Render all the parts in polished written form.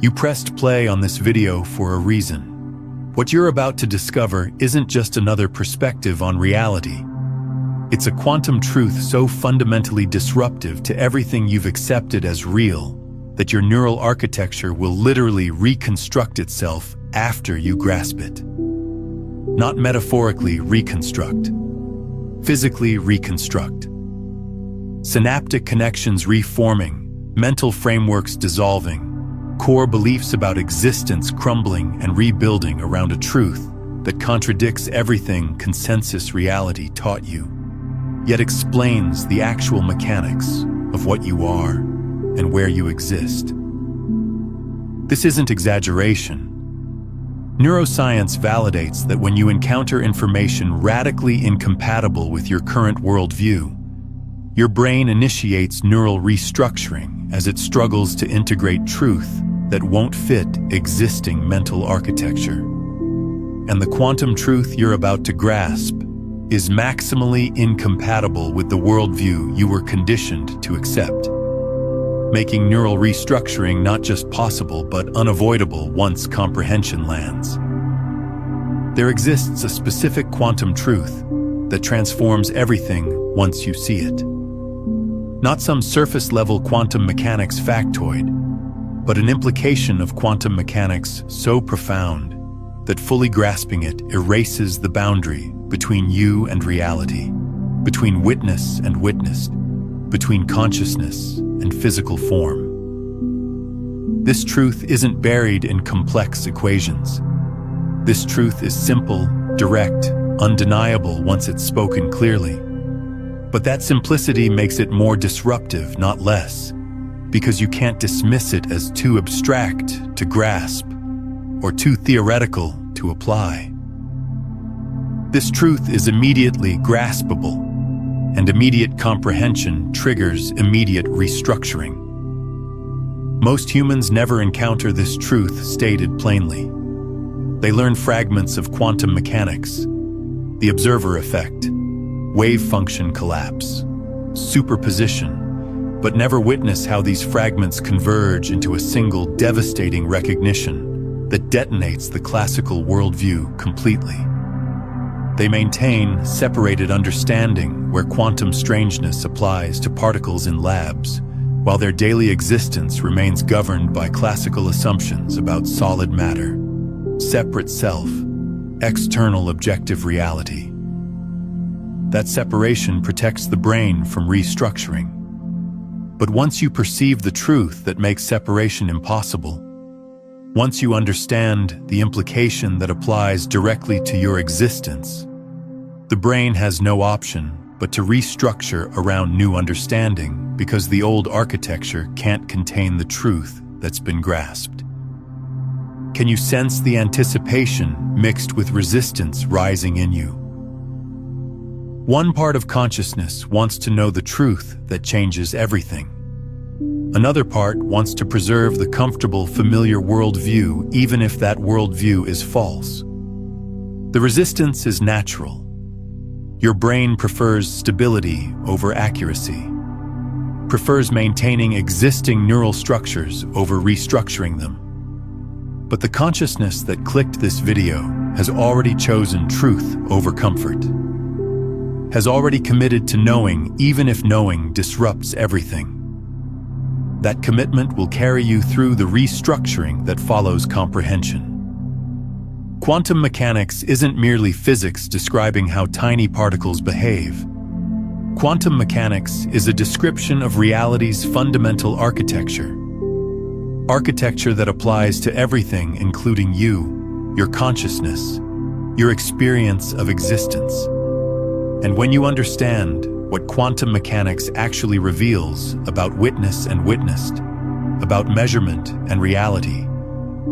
You pressed play on this video for a reason. What you're about to discover isn't just another perspective on reality. It's a quantum truth so fundamentally disruptive to everything you've accepted as real that your neural architecture will literally reconstruct itself after you grasp it. Not metaphorically reconstruct, physically reconstruct. Synaptic connections reforming, mental frameworks dissolving, core beliefs about existence crumbling and rebuilding around a truth that contradicts everything consensus reality taught you, yet explains the actual mechanics of what you are and where you exist. This isn't exaggeration. Neuroscience validates that when you encounter information radically incompatible with your current worldview, your brain initiates neural restructuring as it struggles to integrate truth that won't fit existing mental architecture. And the quantum truth you're about to grasp is maximally incompatible with the worldview you were conditioned to accept, making neural restructuring not just possible but unavoidable once comprehension lands. There exists a specific quantum truth that transforms everything once you see it. Not some surface-level quantum mechanics factoid, but an implication of quantum mechanics so profound that fully grasping it erases the boundary between you and reality, between witness and witnessed, between consciousness and physical form. This truth isn't buried in complex equations. This truth is simple, direct, undeniable once it's spoken clearly. But that simplicity makes it more disruptive, not less, because you can't dismiss it as too abstract to grasp or too theoretical to apply. This truth is immediately graspable, and immediate comprehension triggers immediate restructuring. Most humans never encounter this truth stated plainly. They learn fragments of quantum mechanics, the observer effect, wave function collapse, superposition, but never witness how these fragments converge into a single devastating recognition that detonates the classical worldview completely. They maintain separated understanding where quantum strangeness applies to particles in labs, while their daily existence remains governed by classical assumptions about solid matter, separate self, external objective reality. That separation protects the brain from restructuring. But once you perceive the truth that makes separation impossible, once you understand the implication that applies directly to your existence, the brain has no option but to restructure around new understanding because the old architecture can't contain the truth that's been grasped. Can you sense the anticipation mixed with resistance rising in you? One part of consciousness wants to know the truth that changes everything. Another part wants to preserve the comfortable, familiar worldview, even if that worldview is false. The resistance is natural. Your brain prefers stability over accuracy, prefers maintaining existing neural structures over restructuring them. But the consciousness that clicked this video has already chosen truth over comfort, has already committed to knowing even if knowing disrupts everything. That commitment will carry you through the restructuring that follows comprehension. Quantum mechanics isn't merely physics describing how tiny particles behave. Quantum mechanics is a description of reality's fundamental architecture. Architecture that applies to everything, including you, your consciousness, your experience of existence. And when you understand what quantum mechanics actually reveals about witness and witnessed, about measurement and reality,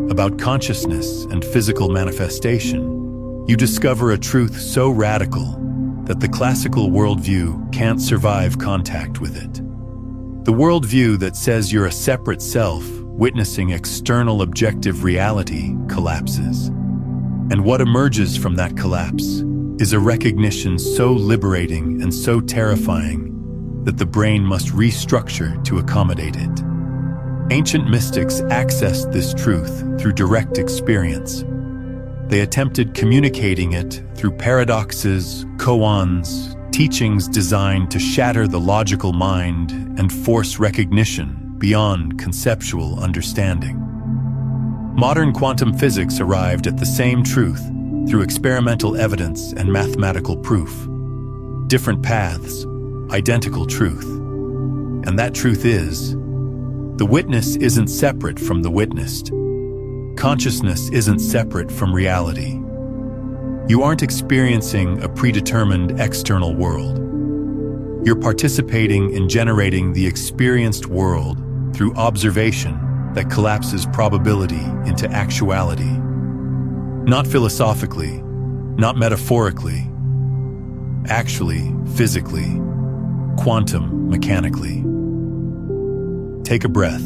about consciousness and physical manifestation, you discover a truth so radical that the classical worldview can't survive contact with it. The worldview that says you're a separate self, witnessing external objective reality, collapses. And what emerges from that collapse is a recognition so liberating and so terrifying that the brain must restructure to accommodate it. Ancient mystics accessed this truth through direct experience. They attempted communicating it through paradoxes, koans, teachings designed to shatter the logical mind and force recognition beyond conceptual understanding. Modern quantum physics arrived at the same truth through experimental evidence and mathematical proof. Different paths, identical truth. And that truth is, the witness isn't separate from the witnessed. Consciousness isn't separate from reality. You aren't experiencing a predetermined external world. You're participating in generating the experienced world through observation that collapses probability into actuality. Not philosophically, not metaphorically, actually, physically, quantum mechanically. Take a breath,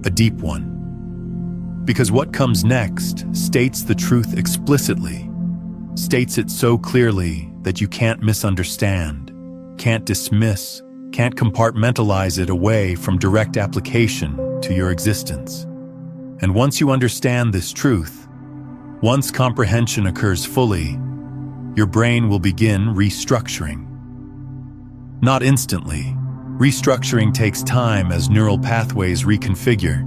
a deep one. Because what comes next states the truth explicitly, states it so clearly that you can't misunderstand, can't dismiss, can't compartmentalize it away from direct application to your existence. And once you understand this truth, once comprehension occurs fully, your brain will begin restructuring. Not instantly. Restructuring takes time as neural pathways reconfigure.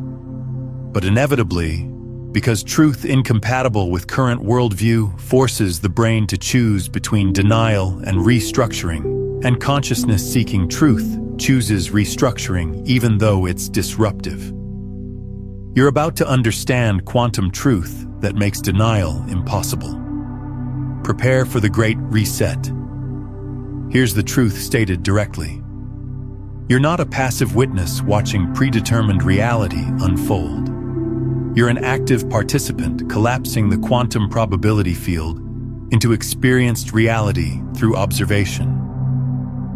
But inevitably, because truth incompatible with current worldview forces the brain to choose between denial and restructuring, and consciousness-seeking truth chooses restructuring even though it's disruptive. You're about to understand quantum truth that makes denial impossible. Prepare for the great reset. Here's the truth stated directly. You're not a passive witness watching predetermined reality unfold. You're an active participant collapsing the quantum probability field into experienced reality through observation.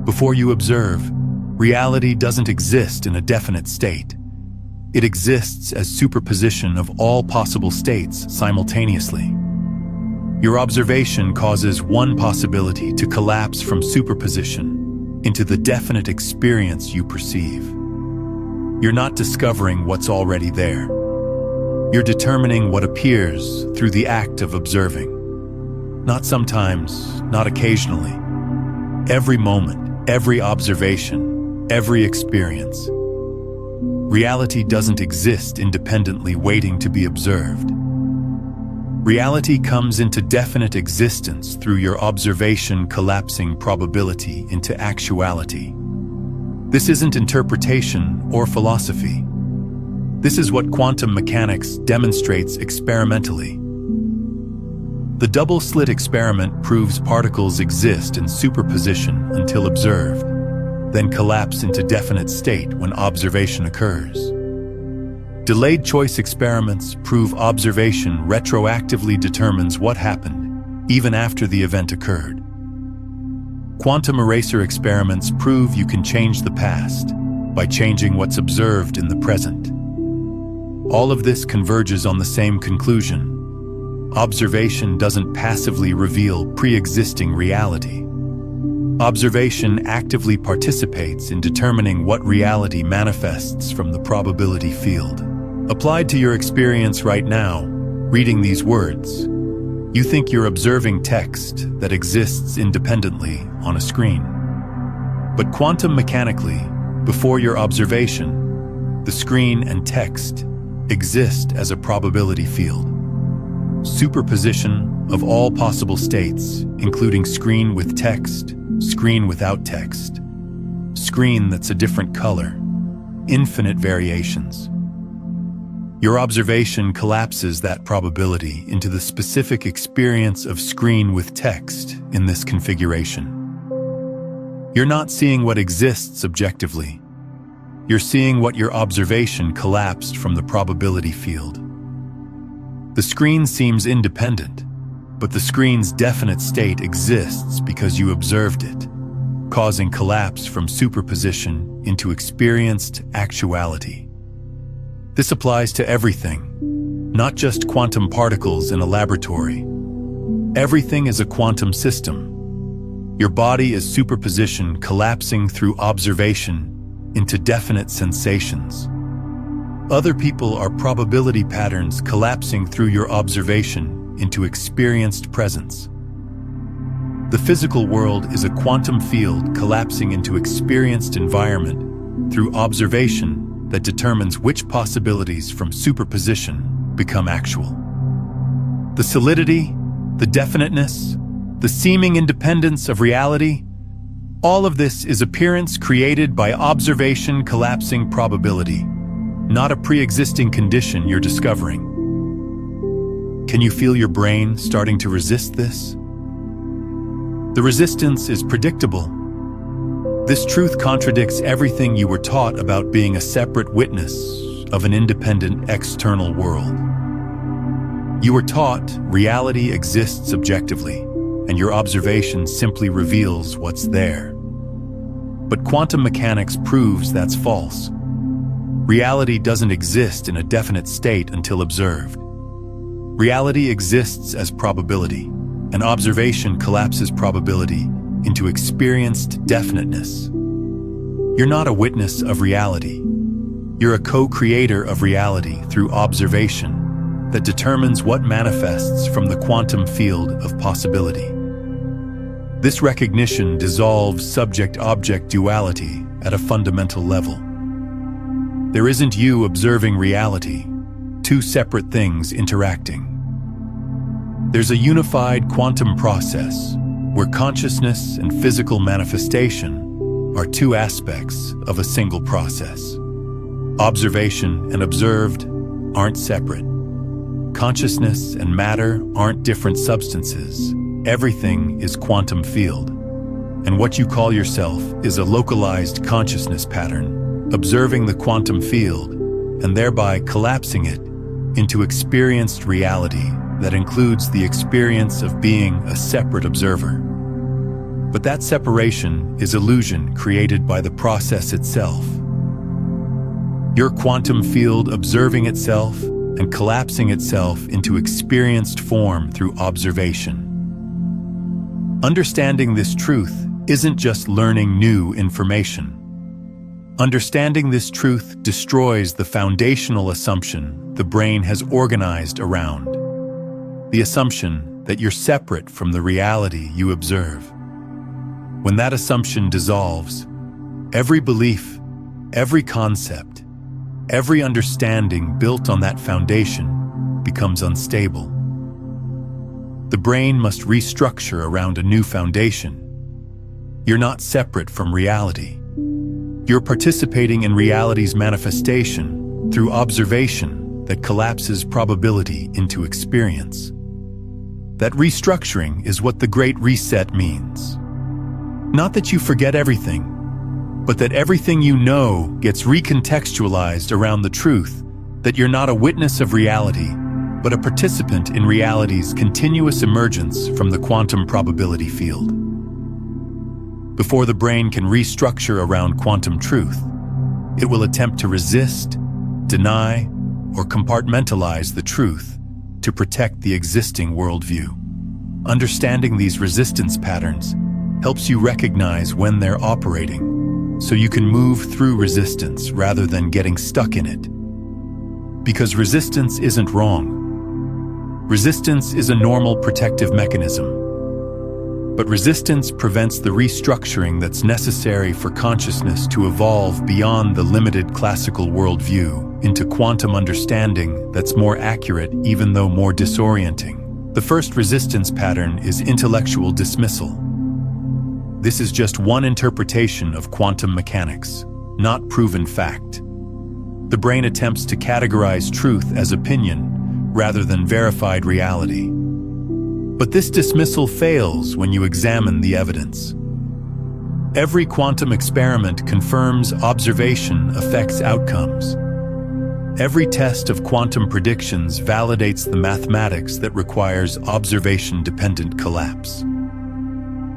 Before you observe, reality doesn't exist in a definite state. It exists as superposition of all possible states simultaneously. Your observation causes one possibility to collapse from superposition into the definite experience you perceive. You're not discovering what's already there. You're determining what appears through the act of observing. Not sometimes, not occasionally. Every moment, every observation, every experience. Reality doesn't exist independently waiting to be observed. Reality comes into definite existence through your observation collapsing probability into actuality. This isn't interpretation or philosophy. This is what quantum mechanics demonstrates experimentally. The double-slit experiment proves particles exist in superposition until observed, then collapse into definite state when observation occurs. Delayed choice experiments prove observation retroactively determines what happened, even after the event occurred. Quantum eraser experiments prove you can change the past by changing what's observed in the present. All of this converges on the same conclusion. Observation doesn't passively reveal pre-existing reality. Observation actively participates in determining what reality manifests from the probability field. Applied to your experience right now, reading these words, you think you're observing text that exists independently on a screen. But quantum mechanically, before your observation, the screen and text exist as a probability field. Superposition of all possible states, including screen with text, screen without text, screen that's a different color, infinite variations. Your observation collapses that probability into the specific experience of screen with text in this configuration. You're not seeing what exists objectively. You're seeing what your observation collapsed from the probability field. The screen seems independent, but the screen's definite state exists because you observed it, causing collapse from superposition into experienced actuality. This applies to everything, not just quantum particles in a laboratory. Everything is a quantum system. Your body is superposition collapsing through observation into definite sensations. Other people are probability patterns collapsing through your observation into experienced presence. The physical world is a quantum field collapsing into experienced environment through observation that determines which possibilities from superposition become actual. The solidity, the definiteness, the seeming independence of reality, all of this is appearance created by observation collapsing probability, not a pre-existing condition you're discovering. Can you feel your brain starting to resist this? The resistance is predictable. This truth contradicts everything you were taught about being a separate witness of an independent external world. You were taught reality exists objectively, and your observation simply reveals what's there. But quantum mechanics proves that's false. Reality doesn't exist in a definite state until observed. Reality exists as probability, and observation collapses probability into experienced definiteness. You're not a witness of reality. You're a co-creator of reality through observation that determines what manifests from the quantum field of possibility. This recognition dissolves subject-object duality at a fundamental level. There isn't you observing reality, two separate things interacting. There's a unified quantum process where consciousness and physical manifestation are two aspects of a single process. Observation and observed aren't separate. Consciousness and matter aren't different substances. Everything is quantum field. And what you call yourself is a localized consciousness pattern, observing the quantum field and thereby collapsing it into experienced reality that includes the experience of being a separate observer. But that separation is illusion created by the process itself. Your quantum field observing itself and collapsing itself into experienced form through observation. Understanding this truth isn't just learning new information. Understanding this truth destroys the foundational assumption the brain has organized around. The assumption that you're separate from the reality you observe. When that assumption dissolves, every belief, every concept, every understanding built on that foundation becomes unstable. The brain must restructure around a new foundation. You're not separate from reality. You're participating in reality's manifestation through observation that collapses probability into experience. That restructuring is what the Great Reset means. Not that you forget everything, but that everything you know gets recontextualized around the truth that you're not a witness of reality, but a participant in reality's continuous emergence from the quantum probability field. Before the brain can restructure around quantum truth, it will attempt to resist, deny, or compartmentalize the truth to protect the existing worldview. Understanding these resistance patterns helps you recognize when they're operating, so you can move through resistance rather than getting stuck in it. Because resistance isn't wrong. Resistance is a normal protective mechanism. But resistance prevents the restructuring that's necessary for consciousness to evolve beyond the limited classical worldview into quantum understanding that's more accurate even though more disorienting. The first resistance pattern is intellectual dismissal. This is just one interpretation of quantum mechanics, not proven fact. The brain attempts to categorize truth as opinion rather than verified reality. But this dismissal fails when you examine the evidence. Every quantum experiment confirms observation affects outcomes. Every test of quantum predictions validates the mathematics that requires observation-dependent collapse.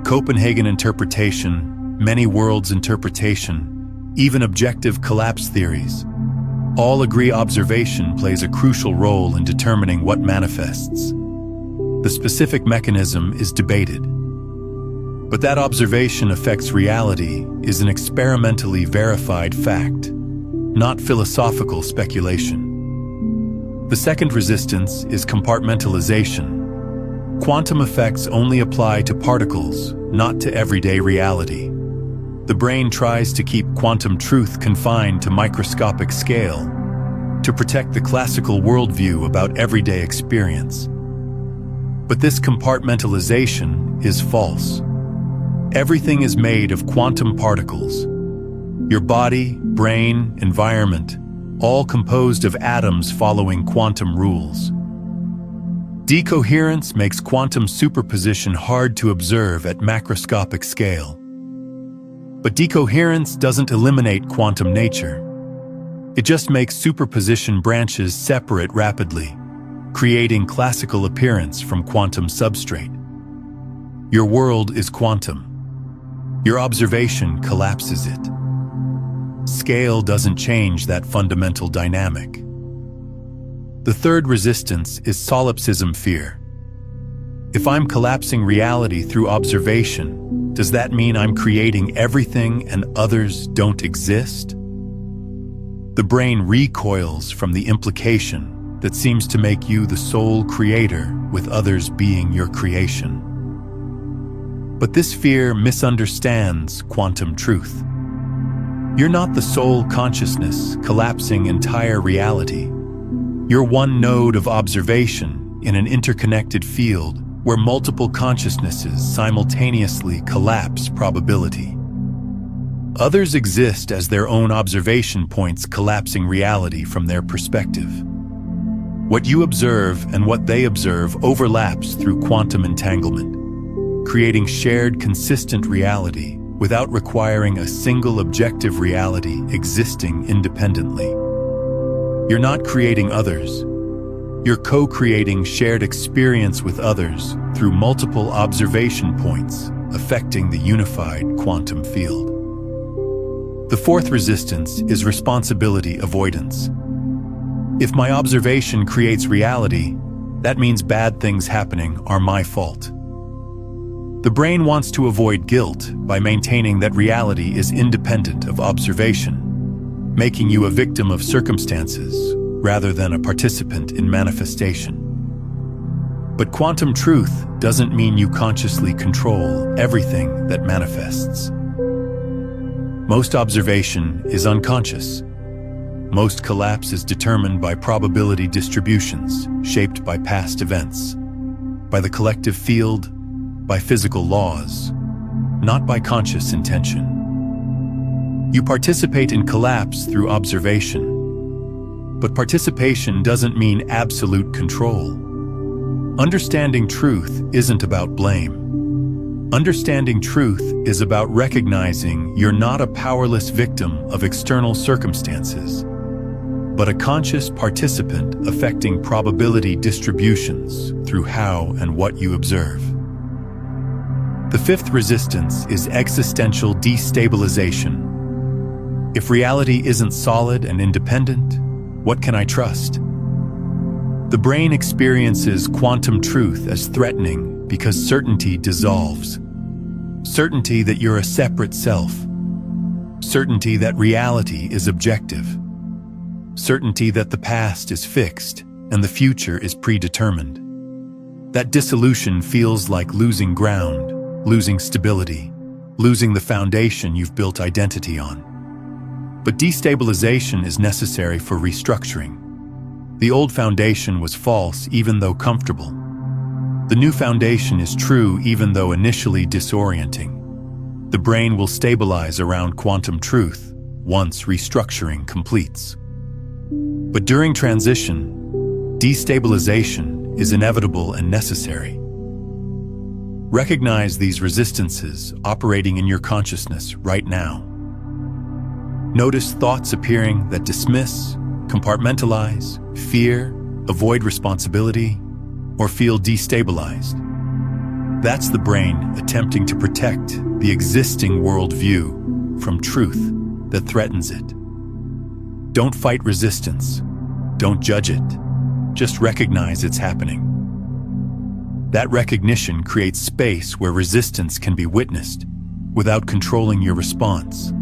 Copenhagen interpretation, many worlds interpretation, even objective collapse theories, all agree observation plays a crucial role in determining what manifests. The specific mechanism is debated. But that observation affects reality is an experimentally verified fact. not philosophical speculation. The second resistance is compartmentalization. Quantum effects only apply to particles, not to everyday reality. The brain tries to keep quantum truth confined to microscopic scale, to protect the classical worldview about everyday experience. But this compartmentalization is false. Everything is made of quantum particles. Your body, brain, environment, all composed of atoms following quantum rules. Decoherence makes quantum superposition hard to observe at macroscopic scale. But decoherence doesn't eliminate quantum nature. It just makes superposition branches separate rapidly, creating classical appearance from quantum substrate. Your world is quantum. Your observation collapses it. Scale doesn't change that fundamental dynamic. The third resistance is solipsism fear. If I'm collapsing reality through observation, does that mean I'm creating everything and others don't exist? The brain recoils from the implication that seems to make you the sole creator, with others being your creation. But this fear misunderstands quantum truth. You're not the sole consciousness collapsing entire reality. You're one node of observation in an interconnected field where multiple consciousnesses simultaneously collapse probability. Others exist as their own observation points collapsing reality from their perspective. What you observe and what they observe overlaps through quantum entanglement, creating shared consistent reality without requiring a single objective reality existing independently. You're not creating others. You're co-creating shared experience with others through multiple observation points affecting the unified quantum field. The fourth resistance is responsibility avoidance. If my observation creates reality, that means bad things happening are my fault. The brain wants to avoid guilt by maintaining that reality is independent of observation, making you a victim of circumstances rather than a participant in manifestation. But quantum truth doesn't mean you consciously control everything that manifests. Most observation is unconscious. Most collapse is determined by probability distributions shaped by past events, by the collective field, by physical laws, not by conscious intention. You participate in collapse through observation, but participation doesn't mean absolute control. Understanding truth isn't about blame. Understanding truth is about recognizing you're not a powerless victim of external circumstances, but a conscious participant affecting probability distributions through how and what you observe. The fifth resistance is existential destabilization. If reality isn't solid and independent, what can I trust? The brain experiences quantum truth as threatening because certainty dissolves. Certainty that you're a separate self. Certainty that reality is objective. Certainty that the past is fixed and the future is predetermined. That dissolution feels like losing ground, losing stability, losing the foundation you've built identity on. But destabilization is necessary for restructuring. The old foundation was false even though comfortable. The new foundation is true even though initially disorienting. The brain will stabilize around quantum truth once restructuring completes. But during transition, destabilization is inevitable and necessary. Recognize these resistances operating in your consciousness right now. Notice thoughts appearing that dismiss, compartmentalize, fear, avoid responsibility, or feel destabilized. That's the brain attempting to protect the existing worldview from truth that threatens it. Don't fight resistance. Don't judge it. Just recognize it's happening. That recognition creates space where resistance can be witnessed without controlling your response.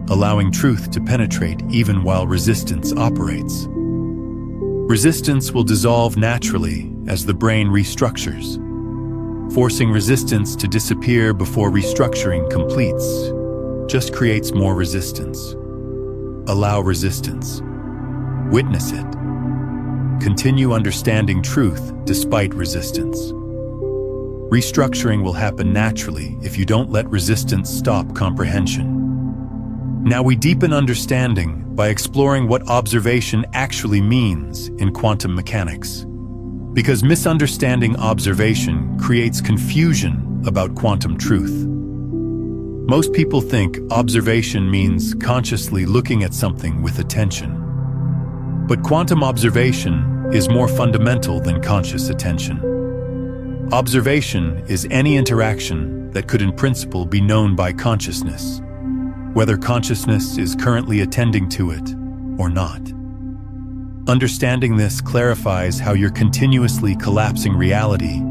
allowing truth to penetrate even while resistance operates. Resistance will dissolve naturally as the brain restructures. Forcing resistance to disappear before restructuring completes just creates more resistance. Allow resistance. Witness it. Continue understanding truth despite resistance. Restructuring will happen naturally if you don't let resistance stop comprehension. Now we deepen understanding by exploring what observation actually means in quantum mechanics. Because misunderstanding observation creates confusion about quantum truth. Most people think observation means consciously looking at something with attention. But quantum observation is more fundamental than conscious attention. Observation is any interaction that could in principle be known by consciousness, whether consciousness is currently attending to it or not. Understanding this clarifies how you're continuously collapsing reality,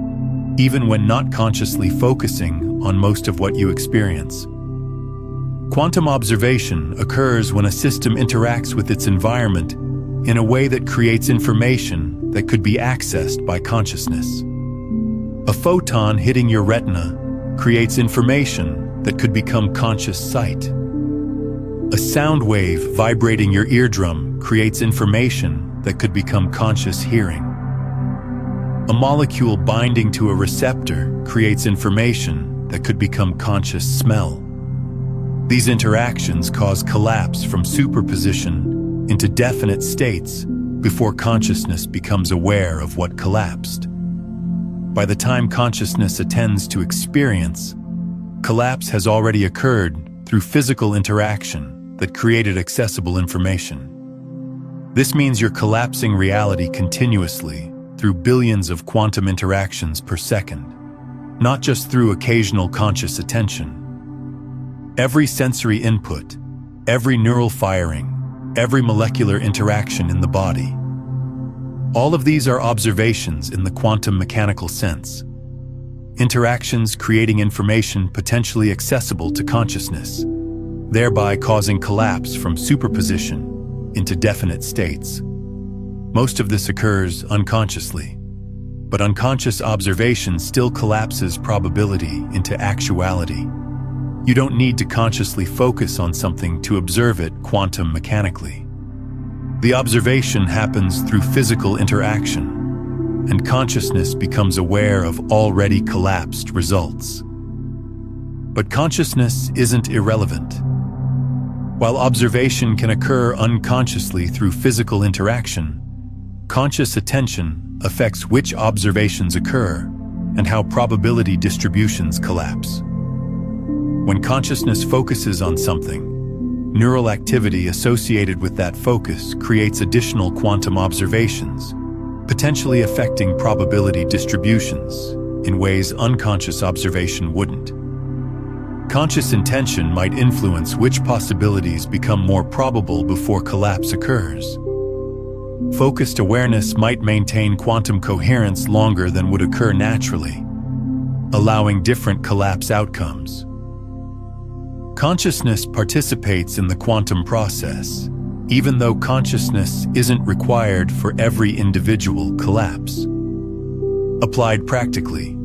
even when not consciously focusing on most of what you experience. Quantum observation occurs when a system interacts with its environment in a way that creates information that could be accessed by consciousness. A photon hitting your retina creates information that could become conscious sight. A sound wave vibrating your eardrum creates information that could become conscious hearing. A molecule binding to a receptor creates information that could become conscious smell. These interactions cause collapse from superposition into definite states before consciousness becomes aware of what collapsed. By the time consciousness attends to experience, collapse has already occurred through physical interaction that created accessible information. This means you're collapsing reality continuously through billions of quantum interactions per second, not just through occasional conscious attention. Every sensory input, every neural firing, every molecular interaction in the body. All of these are observations in the quantum mechanical sense. Interactions creating information potentially accessible to consciousness, thereby causing collapse from superposition into definite states. Most of this occurs unconsciously, but unconscious observation still collapses probability into actuality. You don't need to consciously focus on something to observe it quantum mechanically. The observation happens through physical interaction, and consciousness becomes aware of already collapsed results. But consciousness isn't irrelevant. While observation can occur unconsciously through physical interaction, conscious attention affects which observations occur and how probability distributions collapse. When consciousness focuses on something, neural activity associated with that focus creates additional quantum observations, potentially affecting probability distributions in ways unconscious observation wouldn't. Conscious intention might influence which possibilities become more probable before collapse occurs. Focused awareness might maintain quantum coherence longer than would occur naturally, allowing different collapse outcomes. Consciousness participates in the quantum process, even though consciousness isn't required for every individual collapse. Applied practically,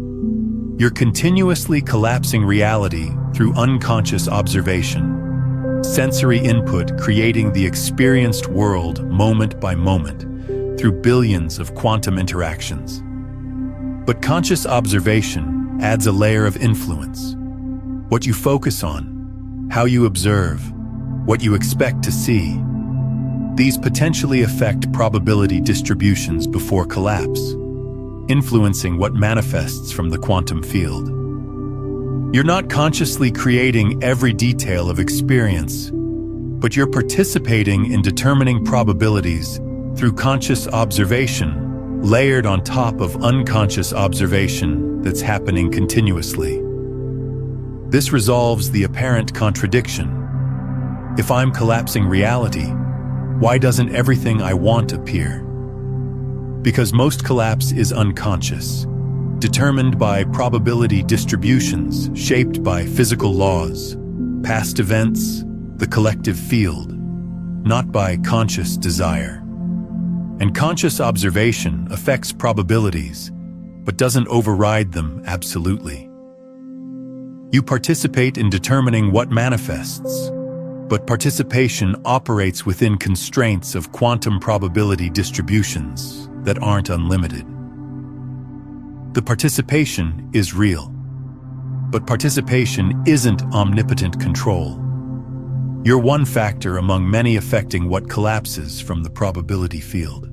you're continuously collapsing reality through unconscious observation, sensory input creating the experienced world moment by moment through billions of quantum interactions. But conscious observation adds a layer of influence. What you focus on, how you observe, what you expect to see. These potentially affect probability distributions before collapse, influencing what manifests from the quantum field. You're not consciously creating every detail of experience, but you're participating in determining probabilities through conscious observation, layered on top of unconscious observation that's happening continuously. This resolves the apparent contradiction. If I'm collapsing reality, why doesn't everything I want appear? Because most collapse is unconscious, determined by probability distributions shaped by physical laws, past events, the collective field, not by conscious desire. And conscious observation affects probabilities, but doesn't override them absolutely. You participate in determining what manifests, but participation operates within constraints of quantum probability distributions that aren't unlimited. The participation is real, but participation isn't omnipotent control. You're one factor among many affecting what collapses from the probability field.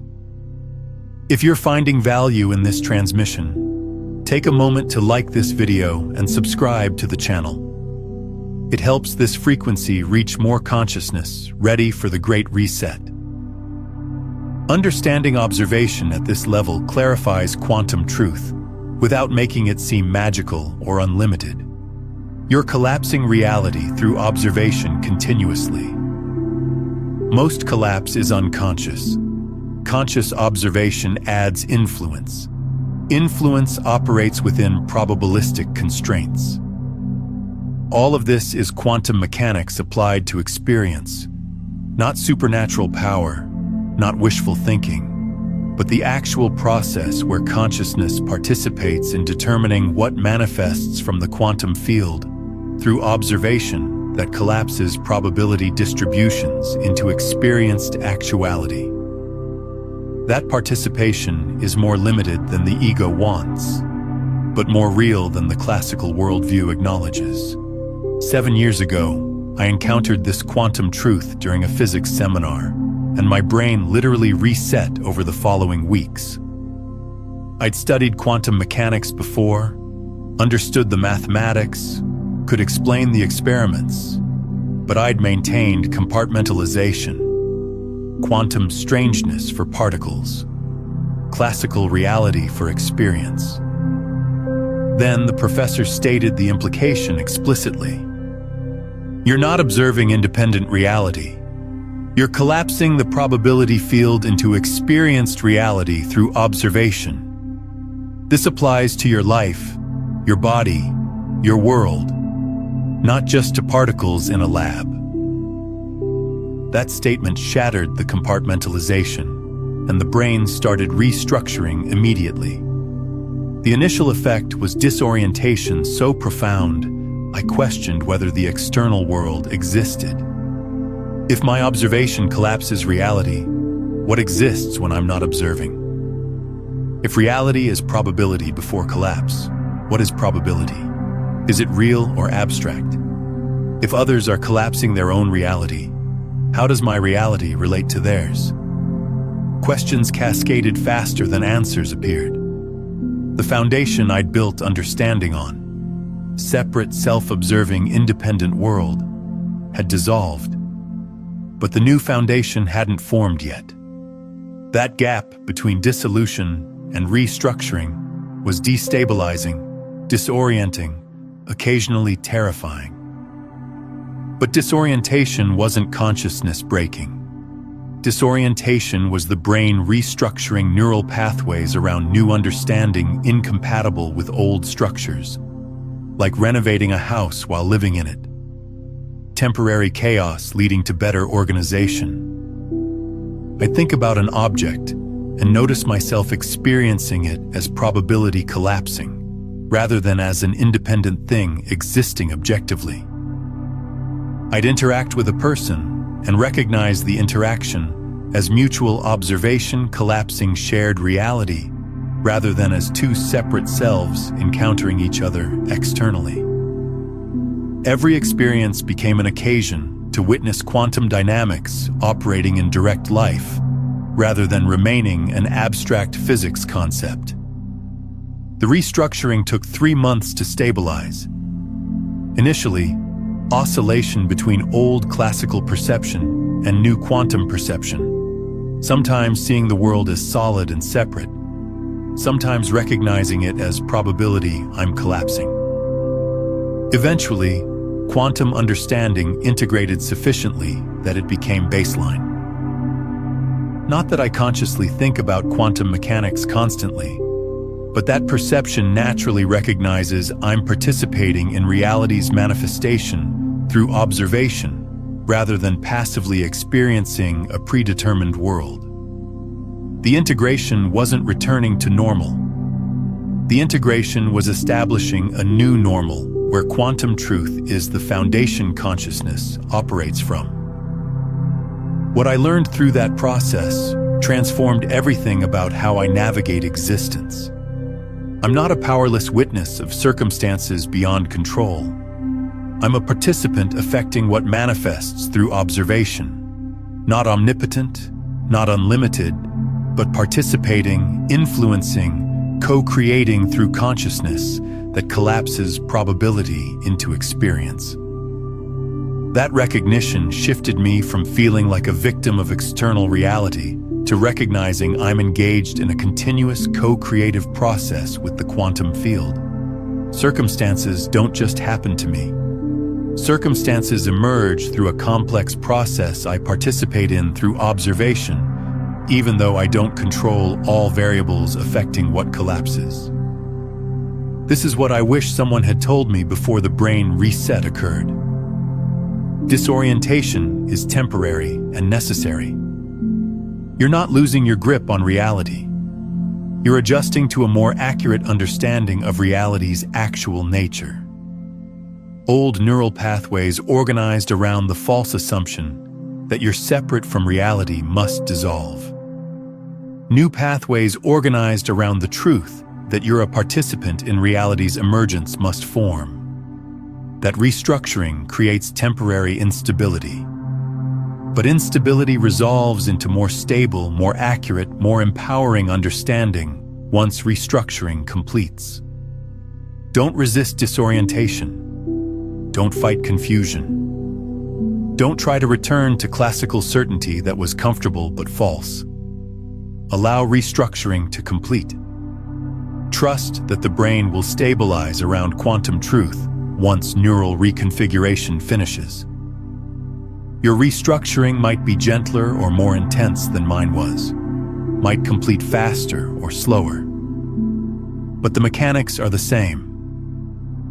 If you're finding value in this transmission, take a moment to like this video and subscribe to the channel. It helps this frequency reach more consciousness, ready for the Great Reset. Understanding observation at this level clarifies quantum truth without making it seem magical or unlimited. You're collapsing reality through observation continuously. Most collapse is unconscious. Conscious observation adds influence. Influence operates within probabilistic constraints. All of this is quantum mechanics applied to experience, not supernatural power, not wishful thinking, but the actual process where consciousness participates in determining what manifests from the quantum field through observation that collapses probability distributions into experienced actuality. That participation is more limited than the ego wants, but more real than the classical worldview acknowledges. 7 years ago, I encountered this quantum truth during a physics seminar, and my brain literally reset over the following weeks. I'd studied quantum mechanics before, understood the mathematics, could explain the experiments, but I'd maintained compartmentalization, quantum strangeness for particles, classical reality for experience. Then the professor stated the implication explicitly. You're not observing independent reality. You're collapsing the probability field into experienced reality through observation. This applies to your life, your body, your world, not just to particles in a lab. That statement shattered the compartmentalization, and the brain started restructuring immediately. The initial effect was disorientation so profound, I questioned whether the external world existed. If my observation collapses reality, what exists when I'm not observing? If reality is probability before collapse, what is probability? Is it real or abstract? If others are collapsing their own reality, how does my reality relate to theirs? Questions cascaded faster than answers appeared. The foundation I'd built understanding on, separate, self-observing, independent world, had dissolved. But the new foundation hadn't formed yet. That gap between dissolution and restructuring was destabilizing, disorienting, occasionally terrifying. But disorientation wasn't consciousness breaking. Disorientation was the brain restructuring neural pathways around new understanding incompatible with old structures, like renovating a house while living in it. Temporary chaos leading to better organization. I think about an object and notice myself experiencing it as probability collapsing, rather than as an independent thing existing objectively. I'd interact with a person and recognize the interaction as mutual observation collapsing shared reality, rather than as two separate selves encountering each other externally. Every experience became an occasion to witness quantum dynamics operating in direct life, rather than remaining an abstract physics concept. The restructuring took 3 months to stabilize. Initially, oscillation between old classical perception and new quantum perception, sometimes seeing the world as solid and separate, sometimes recognizing it as probability I'm collapsing. Eventually, quantum understanding integrated sufficiently that it became baseline. Not that I consciously think about quantum mechanics constantly, but that perception naturally recognizes I'm participating in reality's manifestation through observation, rather than passively experiencing a predetermined world. The integration wasn't returning to normal. The integration was establishing a new normal where quantum truth is the foundation consciousness operates from. What I learned through that process transformed everything about how I navigate existence. I'm not a powerless witness of circumstances beyond control. I'm a participant affecting what manifests through observation. Not omnipotent, not unlimited, but participating, influencing, co-creating through consciousness that collapses probability into experience. That recognition shifted me from feeling like a victim of external reality to recognizing I'm engaged in a continuous co-creative process with the quantum field. Circumstances don't just happen to me. Circumstances emerge through a complex process I participate in through observation, even though I don't control all variables affecting what collapses. This is what I wish someone had told me before the brain reset occurred. Disorientation is temporary and necessary. You're not losing your grip on reality. You're adjusting to a more accurate understanding of reality's actual nature. Old neural pathways organized around the false assumption that you're separate from reality must dissolve. New pathways organized around the truth that you're a participant in reality's emergence must form. That restructuring creates temporary instability. But instability resolves into more stable, more accurate, more empowering understanding once restructuring completes. Don't resist disorientation. Don't fight confusion. Don't try to return to classical certainty that was comfortable but false. Allow restructuring to complete. Trust that the brain will stabilize around quantum truth once neural reconfiguration finishes. Your restructuring might be gentler or more intense than mine was, might complete faster or slower. But the mechanics are the same.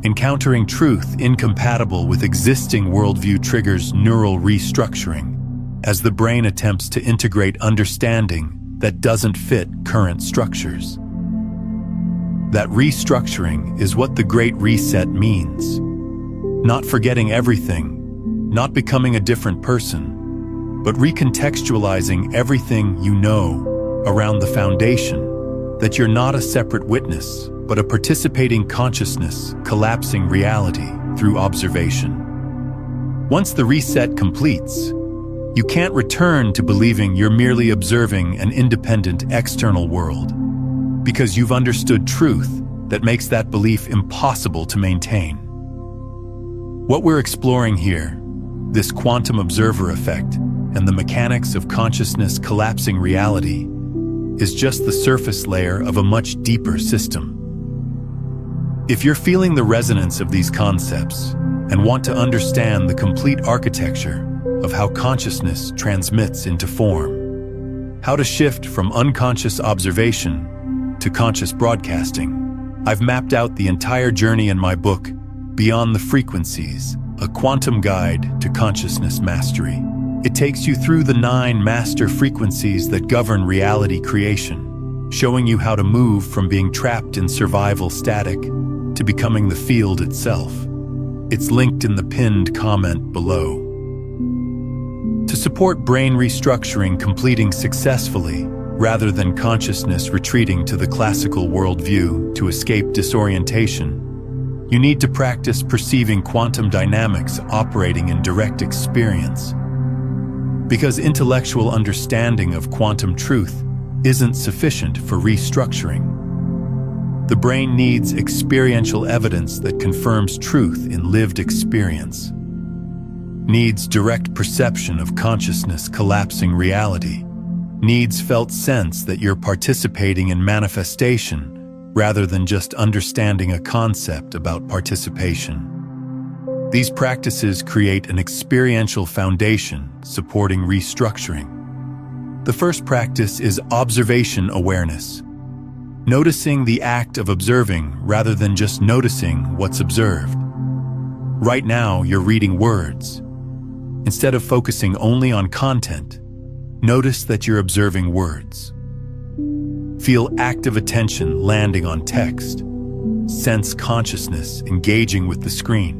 Encountering truth incompatible with existing worldview triggers neural restructuring as the brain attempts to integrate understanding that doesn't fit current structures. That restructuring is what the Great Reset means. Not forgetting everything, not becoming a different person, but recontextualizing everything you know around the foundation that you're not a separate witness, but a participating consciousness collapsing reality through observation. Once the reset completes, you can't return to believing you're merely observing an independent external world, because you've understood truth that makes that belief impossible to maintain. What we're exploring here, this quantum observer effect and the mechanics of consciousness collapsing reality, is just the surface layer of a much deeper system. If you're feeling the resonance of these concepts and want to understand the complete architecture of how consciousness transmits into form, how to shift from unconscious observation to conscious broadcasting, I've mapped out the entire journey in my book, Beyond the Frequencies, a quantum guide to consciousness mastery. It takes you through the 9 master frequencies that govern reality creation, showing you how to move from being trapped in survival static to becoming the field itself. It's linked in the pinned comment below. To support brain restructuring completing successfully, rather than consciousness retreating to the classical worldview to escape disorientation, you need to practice perceiving quantum dynamics operating in direct experience. Because intellectual understanding of quantum truth isn't sufficient for restructuring. The brain needs experiential evidence that confirms truth in lived experience. Needs direct perception of consciousness collapsing reality. Needs felt sense that you're participating in manifestation rather than just understanding a concept about participation. These practices create an experiential foundation supporting restructuring. The first practice is observation awareness. Noticing the act of observing rather than just noticing what's observed. Right now, you're reading words. Instead of focusing only on content, notice that you're observing words. Feel active attention landing on text. Sense consciousness engaging with the screen.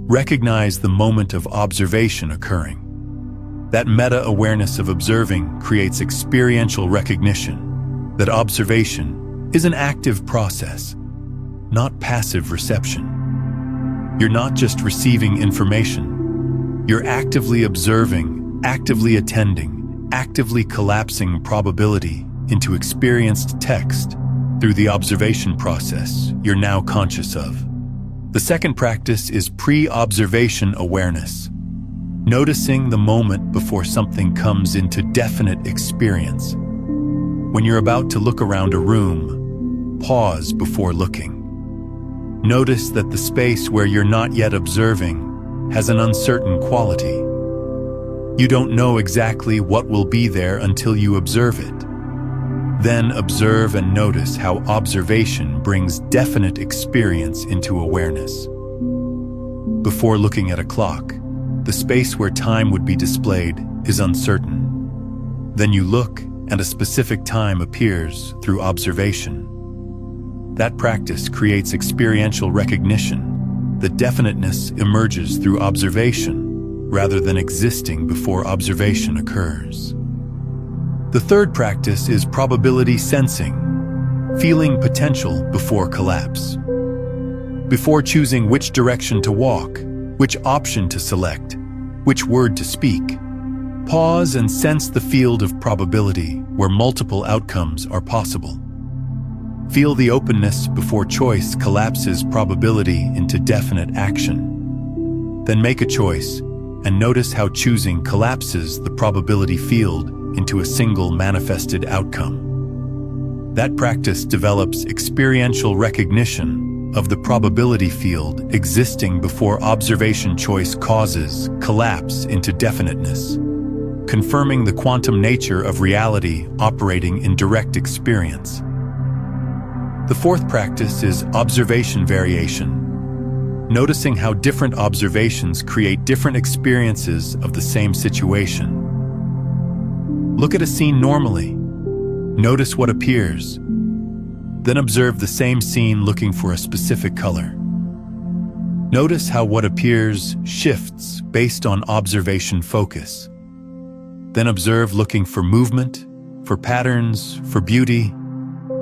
Recognize the moment of observation occurring. That meta-awareness of observing creates experiential recognition that observation is an active process, not passive reception. You're not just receiving information. You're actively observing, actively attending, actively collapsing probability into experienced text through the observation process you're now conscious of. The second practice is pre-observation awareness. Noticing the moment before something comes into definite experience. When you're about to look around a room, pause before looking. Notice that the space where you're not yet observing has an uncertain quality. You don't know exactly what will be there until you observe it. Then observe and notice how observation brings definite experience into awareness. Before looking at a clock, the space where time would be displayed is uncertain. Then you look, and a specific time appears through observation. That practice creates experiential recognition. The definiteness emerges through observation, rather than existing before observation occurs. The third practice is probability sensing, feeling potential before collapse. Before choosing which direction to walk, which option to select, which word to speak, pause and sense the field of probability where multiple outcomes are possible. Feel the openness before choice collapses probability into definite action. Then make a choice and notice how choosing collapses the probability field into a single manifested outcome. That practice develops experiential recognition of the probability field existing before observation choice causes collapse into definiteness, confirming the quantum nature of reality operating in direct experience. The fourth practice is observation variation, noticing how different observations create different experiences of the same situation. Look at a scene normally. Notice what appears. Then observe the same scene looking for a specific color. Notice how what appears shifts based on observation focus. Then observe looking for movement, for patterns, for beauty,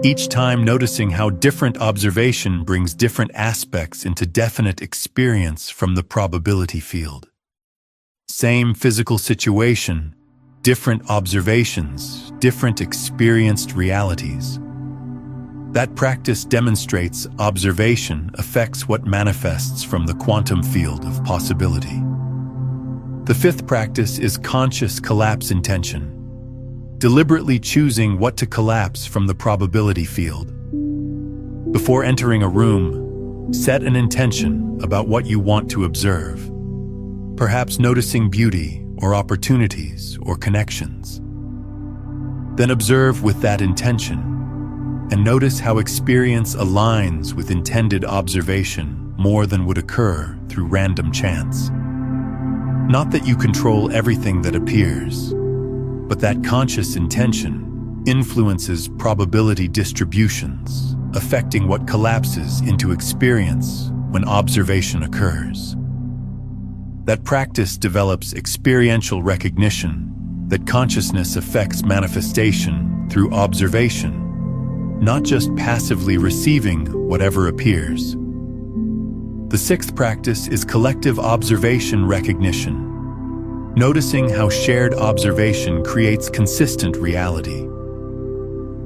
each time noticing how different observation brings different aspects into definite experience from the probability field. Same physical situation, different observations, different experienced realities. That practice demonstrates observation affects what manifests from the quantum field of possibility. The fifth practice is conscious collapse intention, deliberately choosing what to collapse from the probability field. Before entering a room, set an intention about what you want to observe, perhaps noticing beauty or opportunities or connections. Then observe with that intention and notice how experience aligns with intended observation more than would occur through random chance. Not that you control everything that appears, but that conscious intention influences probability distributions, affecting what collapses into experience when observation occurs. That practice develops experiential recognition that consciousness affects manifestation through observation, not just passively receiving whatever appears. The sixth practice is collective observation recognition, noticing how shared observation creates consistent reality.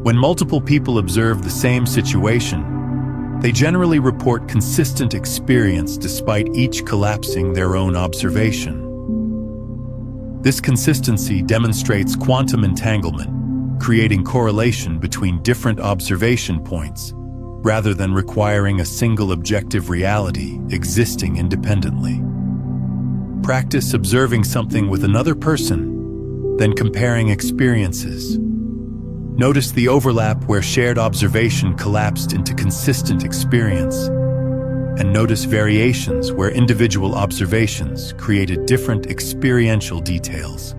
When multiple people observe the same situation, they generally report consistent experience despite each collapsing their own observation. This consistency demonstrates quantum entanglement, creating correlation between different observation points, rather than requiring a single objective reality existing independently. Practice observing something with another person, then comparing experiences. Notice the overlap where shared observation collapsed into consistent experience. and notice variations where individual observations created different experiential details.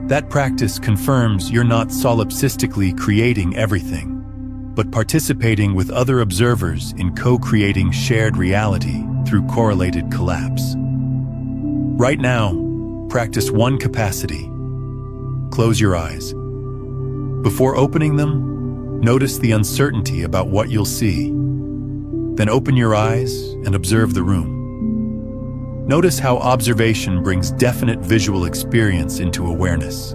That practice confirms you're not solipsistically creating everything, but participating with other observers in co-creating shared reality through correlated collapse. Right now, practice one capacity. Close your eyes. Before opening them, notice the uncertainty about what you'll see. Then open your eyes and observe the room. Notice how observation brings definite visual experience into awareness.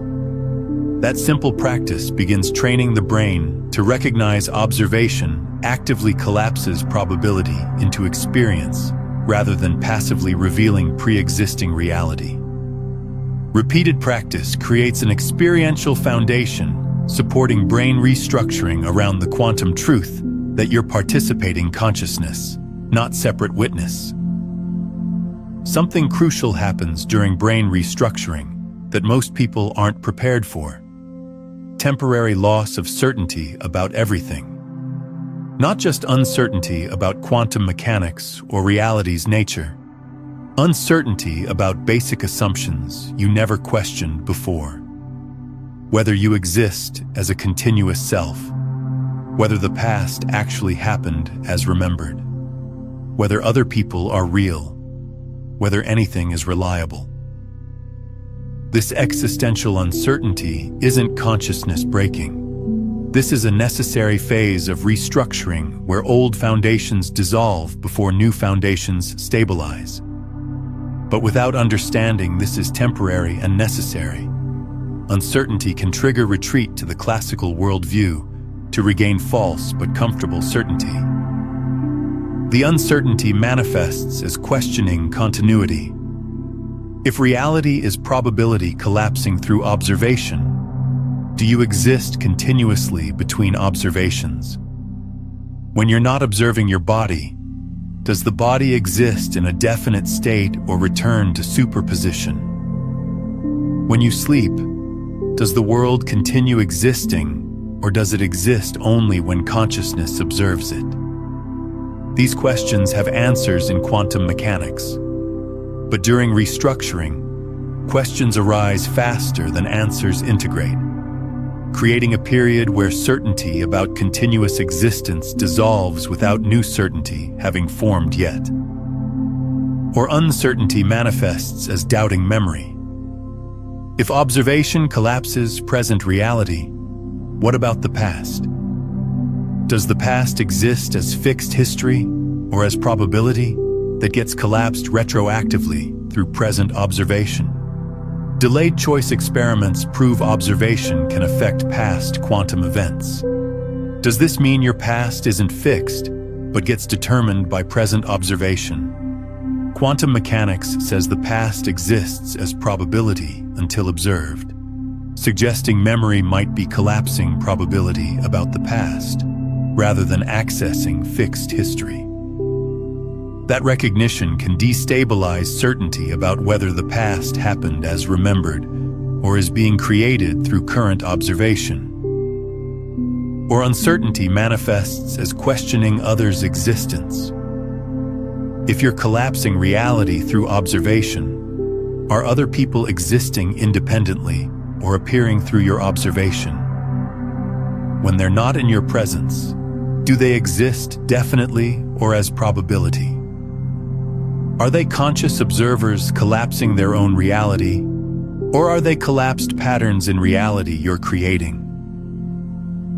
That simple practice begins training the brain to recognize observation actively collapses probability into experience rather than passively revealing pre-existing reality. Repeated practice creates an experiential foundation supporting brain restructuring around the quantum truth that you're participating consciousness, not separate witness. Something crucial happens during brain restructuring that most people aren't prepared for. Temporary loss of certainty about everything. Not just uncertainty about quantum mechanics or reality's nature. Uncertainty about basic assumptions you never questioned before. Whether you exist as a continuous self, whether the past actually happened as remembered, whether other people are real, whether anything is reliable. This existential uncertainty isn't consciousness breaking. This is a necessary phase of restructuring where old foundations dissolve before new foundations stabilize. But without understanding this is temporary and necessary, uncertainty can trigger retreat to the classical worldview to regain false but comfortable certainty. The uncertainty manifests as questioning continuity. If reality is probability collapsing through observation, do you exist continuously between observations? When you're not observing your body, does the body exist in a definite state or return to superposition? When you sleep, does the world continue existing, or does it exist only when consciousness observes it? These questions have answers in quantum mechanics. But during restructuring, questions arise faster than answers integrate, creating a period where certainty about continuous existence dissolves without new certainty having formed yet. Or uncertainty manifests as doubting memory. If observation collapses present reality, what about the past? Does the past exist as fixed history or as probability that gets collapsed retroactively through present observation? Delayed choice experiments prove observation can affect past quantum events. Does this mean your past isn't fixed, but gets determined by present observation? Quantum mechanics says the past exists as probability until observed, suggesting memory might be collapsing probability about the past, rather than accessing fixed history. That recognition can destabilize certainty about whether the past happened as remembered or is being created through current observation. Or uncertainty manifests as questioning others' existence. If you're collapsing reality through observation, are other people existing independently or appearing through your observation? When they're not in your presence, do they exist definitely or as probability? Are they conscious observers collapsing their own reality, or are they collapsed patterns in reality you're creating?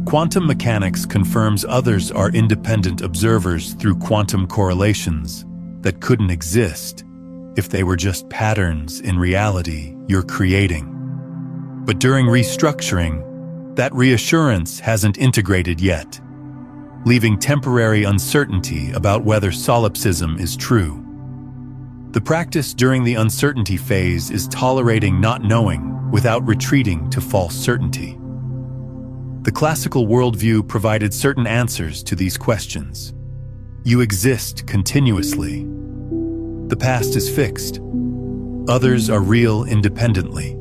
Quantum mechanics confirms others are independent observers through quantum correlations that couldn't exist if they were just patterns in reality you're creating. But during restructuring, that reassurance hasn't integrated yet, leaving temporary uncertainty about whether solipsism is true. The practice during the uncertainty phase is tolerating not knowing without retreating to false certainty. The classical worldview provided certain answers to these questions. You exist continuously. The past is fixed. Others are real independently.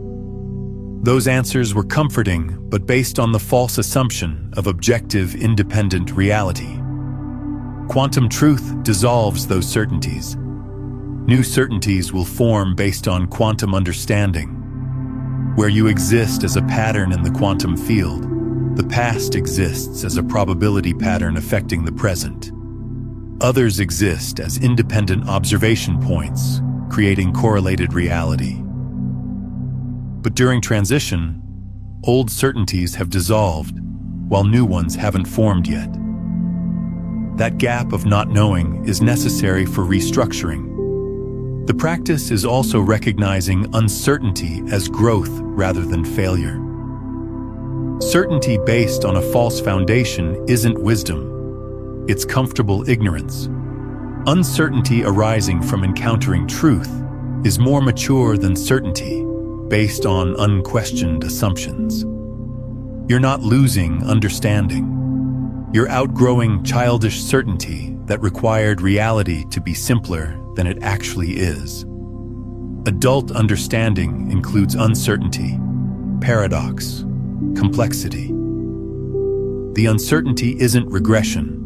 Those answers were comforting, but based on the false assumption of objective, independent reality. Quantum truth dissolves those certainties. New certainties will form based on quantum understanding. Where you exist as a pattern in the quantum field, the past exists as a probability pattern affecting the present. Others exist as independent observation points, creating correlated reality. But during transition, old certainties have dissolved, while new ones haven't formed yet. That gap of not knowing is necessary for restructuring. The practice is also recognizing uncertainty as growth rather than failure. Certainty based on a false foundation isn't wisdom. It's comfortable ignorance. Uncertainty arising from encountering truth is more mature than certainty based on unquestioned assumptions. You're not losing understanding. You're outgrowing childish certainty that required reality to be simpler than it actually is. Adult understanding includes uncertainty, paradox, complexity. The uncertainty isn't regression.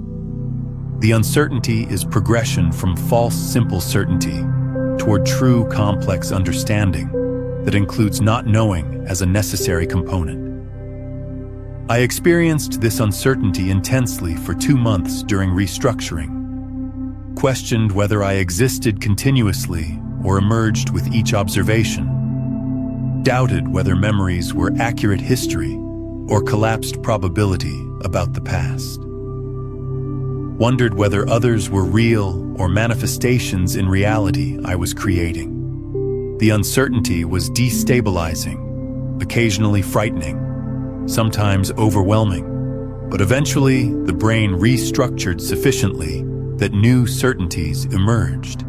The uncertainty is progression from false simple certainty toward true complex understanding that includes not knowing as a necessary component. I experienced this uncertainty intensely for 2 months during restructuring, questioned whether I existed continuously or emerged with each observation, doubted whether memories were accurate history or collapsed probability about the past, wondered whether others were real or manifestations in reality I was creating. The uncertainty was destabilizing, occasionally frightening, sometimes overwhelming, but eventually the brain restructured sufficiently that new certainties emerged.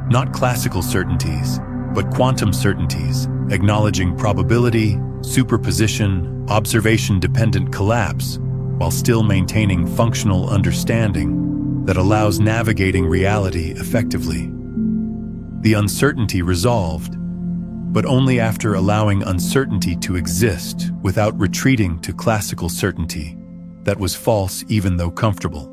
Not classical certainties, but quantum certainties, acknowledging probability, superposition, observation-dependent collapse, while still maintaining functional understanding that allows navigating reality effectively. The uncertainty resolved, but only after allowing uncertainty to exist without retreating to classical certainty that was false even though comfortable.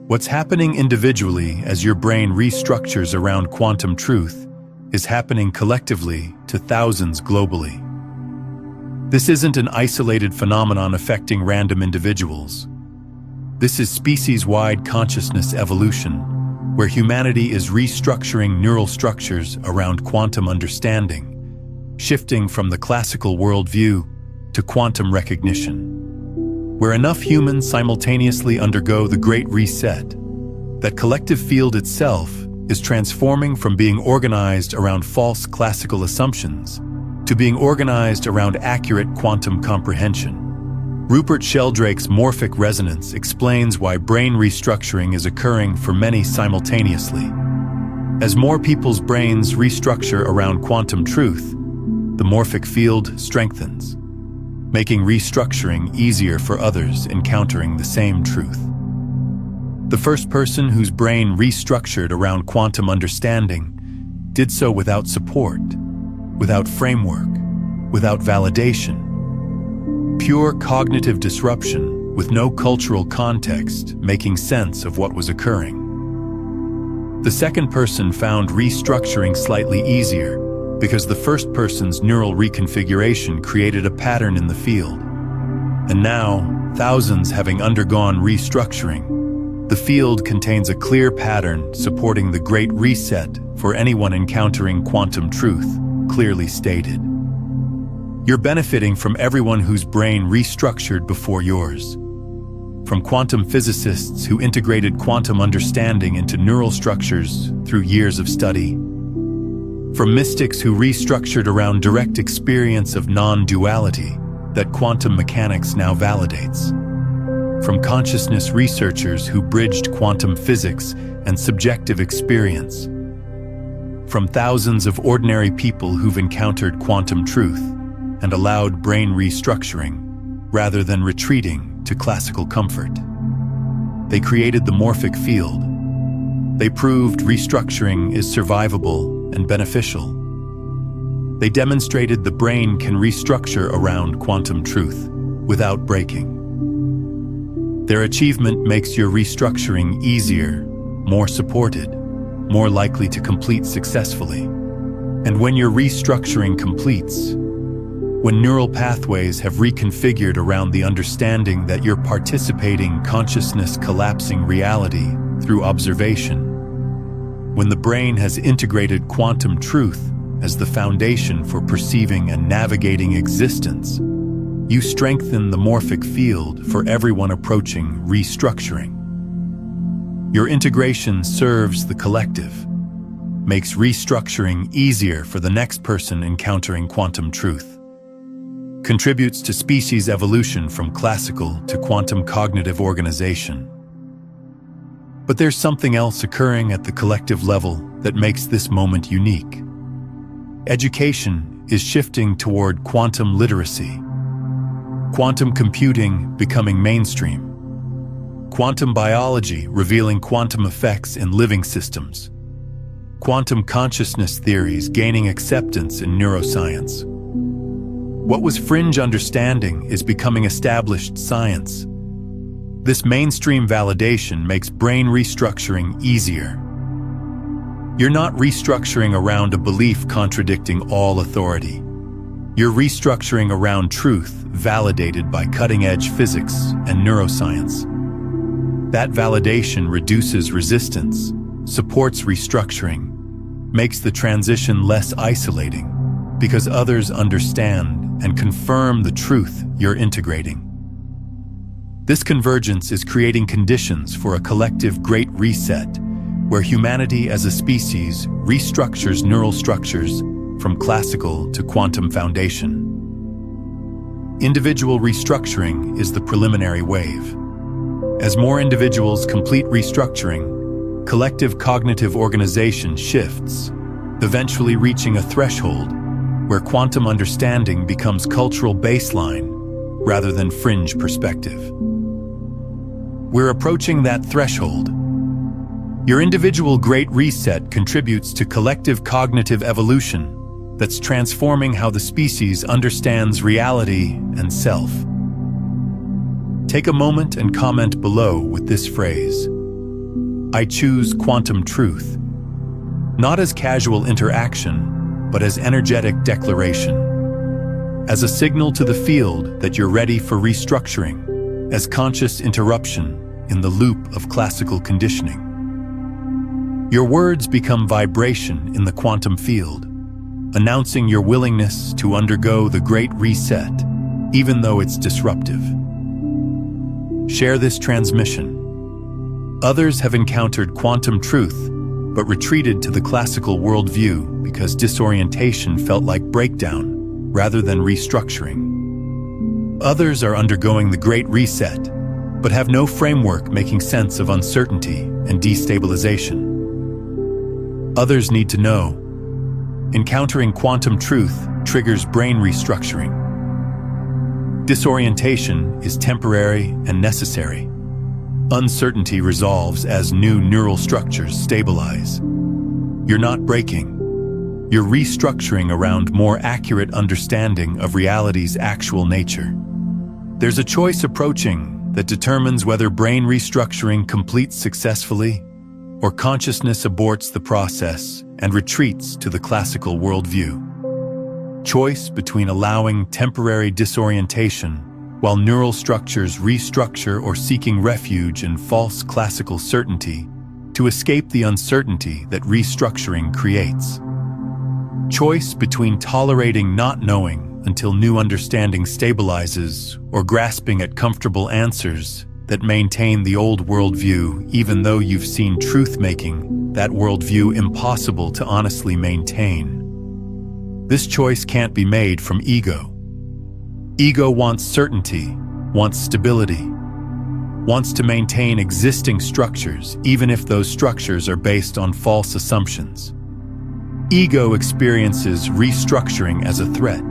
What's happening individually as your brain restructures around quantum truth is happening collectively to thousands globally. This isn't an isolated phenomenon affecting random individuals. This is species-wide consciousness evolution, where humanity is restructuring neural structures around quantum understanding, shifting from the classical worldview to quantum recognition. Where enough humans simultaneously undergo the Great Reset, that collective field itself is transforming from being organized around false classical assumptions to being organized around accurate quantum comprehension. Rupert Sheldrake's morphic resonance explains why brain restructuring is occurring for many simultaneously. As more people's brains restructure around quantum truth, the morphic field strengthens, making restructuring easier for others encountering the same truth. The first person whose brain restructured around quantum understanding did so without support, without framework, without validation. Pure cognitive disruption with no cultural context making sense of what was occurring. The second person found restructuring slightly easier because the first person's neural reconfiguration created a pattern in the field. And now, thousands having undergone restructuring, the field contains a clear pattern supporting the Great Reset for anyone encountering quantum truth, clearly stated. You're benefiting from everyone whose brain restructured before yours. From quantum physicists who integrated quantum understanding into neural structures through years of study. From mystics who restructured around direct experience of non-duality that quantum mechanics now validates. From consciousness researchers who bridged quantum physics and subjective experience. From thousands of ordinary people who've encountered quantum truth and allowed brain restructuring, rather than retreating to classical comfort. They created the morphic field. They proved restructuring is survivable and beneficial. They demonstrated the brain can restructure around quantum truth without breaking. Their achievement makes your restructuring easier, more supported, more likely to complete successfully. And when your restructuring completes, when neural pathways have reconfigured around the understanding that you're participating consciousness collapsing reality through observation, when the brain has integrated quantum truth as the foundation for perceiving and navigating existence, you strengthen the morphic field for everyone approaching restructuring. Your integration serves the collective, makes restructuring easier for the next person encountering quantum truth, contributes to species evolution from classical to quantum cognitive organization. But there's something else occurring at the collective level that makes this moment unique. Education is shifting toward quantum literacy, quantum computing becoming mainstream, quantum biology revealing quantum effects in living systems, quantum consciousness theories gaining acceptance in neuroscience. What was fringe understanding is becoming established science. This mainstream validation makes brain restructuring easier. You're not restructuring around a belief contradicting all authority. You're restructuring around truth validated by cutting-edge physics and neuroscience. That validation reduces resistance, supports restructuring, makes the transition less isolating, because others understand and confirm the truth you're integrating. This convergence is creating conditions for a collective great reset, where humanity as a species restructures neural structures from classical to quantum foundation. Individual restructuring is the preliminary wave. As more individuals complete restructuring, collective cognitive organization shifts, eventually reaching a threshold where quantum understanding becomes cultural baseline rather than fringe perspective. We're approaching that threshold. Your individual great reset contributes to collective cognitive evolution that's transforming how the species understands reality and self. Take a moment and comment below with this phrase: I choose quantum truth, not as casual interaction, but as energetic declaration, as a signal to the field that you're ready for restructuring, as conscious interruption in the loop of classical conditioning. Your words become vibration in the quantum field, announcing your willingness to undergo the great reset, even though it's disruptive. Share this transmission. Others have encountered quantum truth, but retreated to the classical worldview because disorientation felt like breakdown rather than restructuring. Others are undergoing the great reset, but have no framework making sense of uncertainty and destabilization. Others need to know, encountering quantum truth triggers brain restructuring. Disorientation is temporary and necessary. Uncertainty resolves as new neural structures stabilize. You're not breaking. You're restructuring around more accurate understanding of reality's actual nature. There's a choice approaching that determines whether brain restructuring completes successfully or consciousness aborts the process and retreats to the classical worldview. Choice between allowing temporary disorientation while neural structures restructure or seeking refuge in false classical certainty to escape the uncertainty that restructuring creates. Choice between tolerating not knowing until new understanding stabilizes or grasping at comfortable answers that maintain the old worldview even though you've seen truth making that worldview impossible to honestly maintain. This choice can't be made from ego. Ego wants certainty, wants stability, wants to maintain existing structures even if those structures are based on false assumptions. Ego experiences restructuring as a threat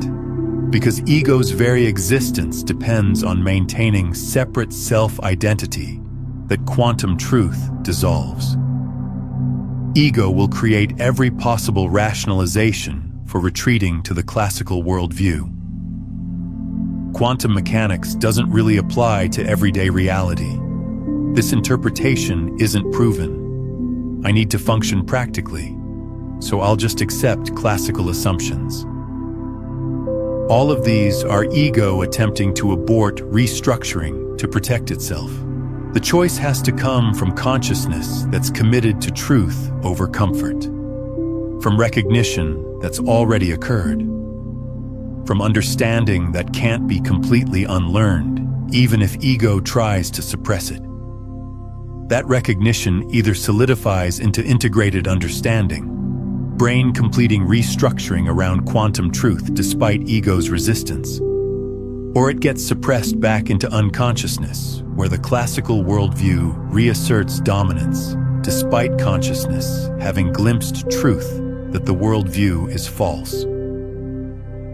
because ego's very existence depends on maintaining separate self-identity that quantum truth dissolves. Ego will create every possible rationalization for retreating to the classical worldview. Quantum mechanics doesn't really apply to everyday reality. This interpretation isn't proven. I need to function practically, so I'll just accept classical assumptions. All of these are ego attempting to abort restructuring to protect itself. The choice has to come from consciousness that's committed to truth over comfort, from recognition that's already occurred, from understanding that can't be completely unlearned, even if ego tries to suppress it. That recognition either solidifies into integrated understanding, brain completing restructuring around quantum truth despite ego's resistance, or it gets suppressed back into unconsciousness, where the classical worldview reasserts dominance, despite consciousness having glimpsed truth that the worldview is false.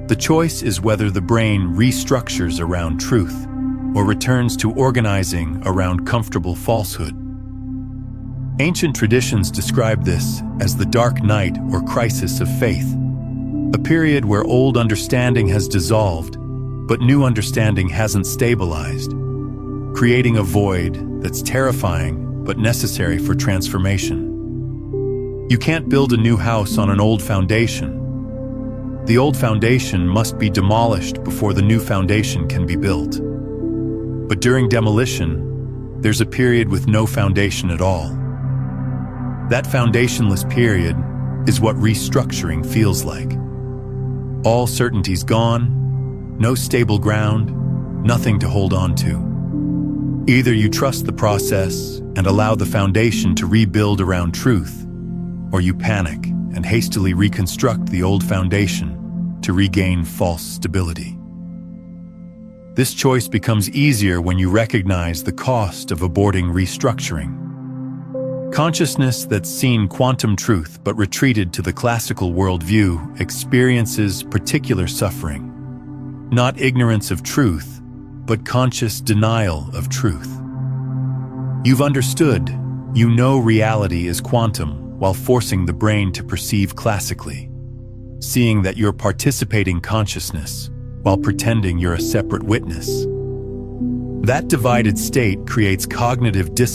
The choice is whether the brain restructures around truth or returns to organizing around comfortable falsehood. Ancient traditions describe this as the dark night or crisis of faith, a period where old understanding has dissolved, but new understanding hasn't stabilized, creating a void that's terrifying but necessary for transformation. You can't build a new house on an old foundation. The old foundation must be demolished before the new foundation can be built. But during demolition, there's a period with no foundation at all. That foundationless period is what restructuring feels like. All certainty's gone, no stable ground, nothing to hold on to. Either you trust the process and allow the foundation to rebuild around truth, or you panic and hastily reconstruct the old foundation to regain false stability. This choice becomes easier when you recognize the cost of aborting restructuring. Consciousness that's seen quantum truth but retreated to the classical worldview experiences particular suffering. Not ignorance of truth, but conscious denial of truth. You've understood, you know reality is quantum while forcing the brain to perceive classically, seeing that you're participating consciousness while pretending you're a separate witness. That divided state creates cognitive dissonance.